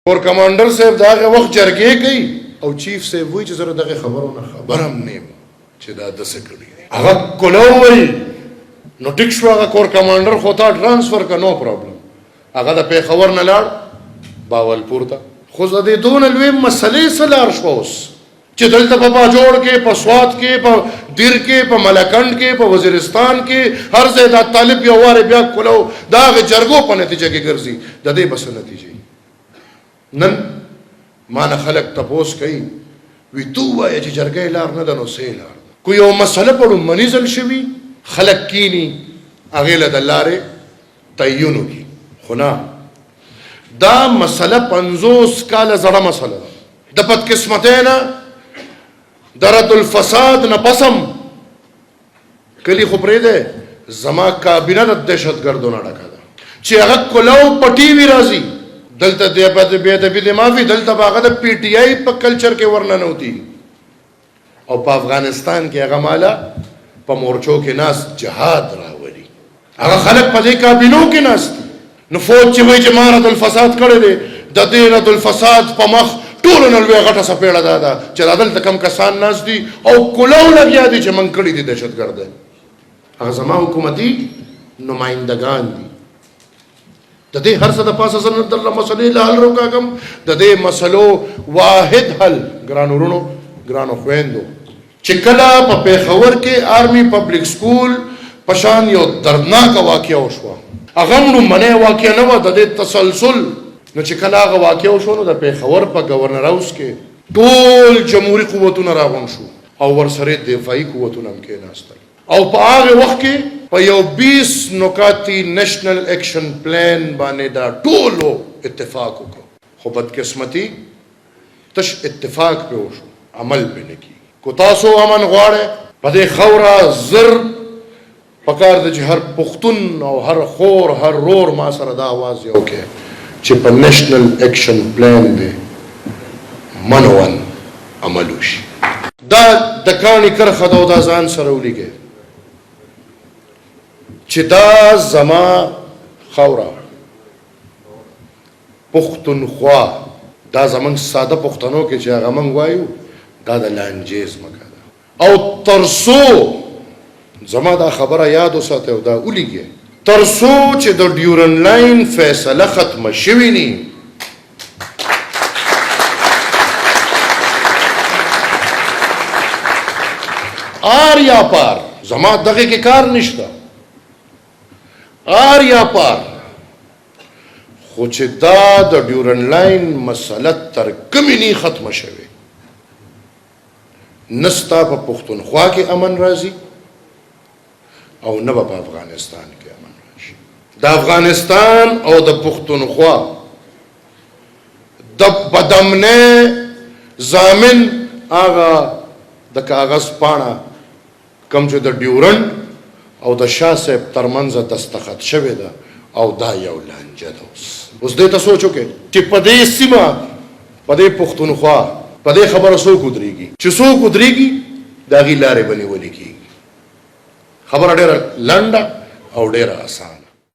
کور کمانډر صاحب دغه وخت جرګې کوي او چیف صاحب وایي چې زه دغه خبرونه خبر هم نه یم چې دا داسې کړي دي. هغه کولو وایي نو ټیک شو، هغه کور کمانډر خو ته ټرانسفر که نو پرابلم. هغه د پېښور نه لاړ باولپور ته. خو د دې دونه لوی مسلې څه لار شوه اوس چې دلته په باجوړ کې، په سوات کې، په دیر کې، په ملکنډ کې، په وزیرستان کې هر ځای دا طالب یو وارې بیا کولو د هغې جرګو په نتیجه کې ګرځي. د دې بس نتیجې نن ما نه خلک تپوس کوي وي تو ووایه چې جرګۍ لار نه ده نو څه لار ده. کو یو مسله په لومړني ځل شوي خلک کیني هغې له د لارې تعین وکړي. خو نه، دا مسله 50 کاله زړه مسله ده. د بدقسمتۍ نه، د رد الفساد نه پسم کلي خو پرېږدی، زما کابینه د دهشتګردو نه ډکه ده چې هغه کولو په ټي وي راځي. دلته بې ادبي دې معافي، دلته به هغه د پي ټي آی په کلچر کې ورننوتي او په افغانستان کې هغه مالا په مورچو کې ناست جهاد راولي. هغه خلک په دې کابینو کې ناست دي. نو فوج چې وایي چې ما رد الفساد کړی دی، د دې رد الفساد په مخ ټولو نه لویه غټه څپېړه دا ده چې دا دلته کم کسان ناست دي او کولو لګیا دي چې موږ کړي دي دهشتګرد. هغه زما حکومتي نمایندګان دي. د دې هر څه د پاسه زه نه درله مسلې له حل روکاږم. د دې مسلو واحد حل ګرانو وروڼو، ګرانو خویندو، چې کله په پېښور کې آرمي پبلک سکول په شان یو دردناکه واقعه وشوه، هغه هم لومړنۍ واقعه نه وه، د دې تسلسل. نو چې کله هغه واقعه وشوه نو د پېښور په ګورنر هاوس کې ټول جمهوري قوتونه راغونډ شو او ورسره دفاعي قوتونه هم کېناستل او په هغه وخت کې په یو 20 نکاتي نیشنل ایکشن پلان باندې دا ټولو اتفاق وکړو. خو بدقسمتي تش اتفاق پې وشو، عمل پې نه کېږي. کو تاسو امن غواړئ په دې خوره زر پکار ده چې هر پښتون او هر خور هر رور ما سره دا آواز یو کې چې په نیشنل ایکشن پلان دی منون عمل وشي. دا د کاڼي کرښه ده او دا ځان سره ولیکئ چې دا زما خوره پښتونخوا، دا زموږ ساده پښتنو کې چې هغه موږ وایو دا د لانجې ځمکه ده. او تر څو زما دا خبره یاد وساتئ او دا ولیکئ، تر څو چې د ډیورن لاین فیصله ختمه شوې نه آر یا پار، زما دغه کې کار نشته، آر یا پار، خو چې دا د ډیورن لاین مسله تر کومې نه ختمه شوې نه ستا په پښتونخوا کې امن راځي او نه به په افغانستان کې امن راشي. د افغانستان او د پښتونخوا د بدامنۍ ضامن هغه د کاغذ پاڼه کوم چې د ډیورنډ او د شاه صاحب ترمنځ دستخط شوې ده او دا یو لانجه ده. اوس دې ته سوچ وکړئ چې په دې سیمه، په دې پښتونخوا، په دې خبره څوک ودرېږي، چې څوک ودرېږي د هغې لارې به نیولې کېږي. خبره ډېره لنډه او ډېره اسانه.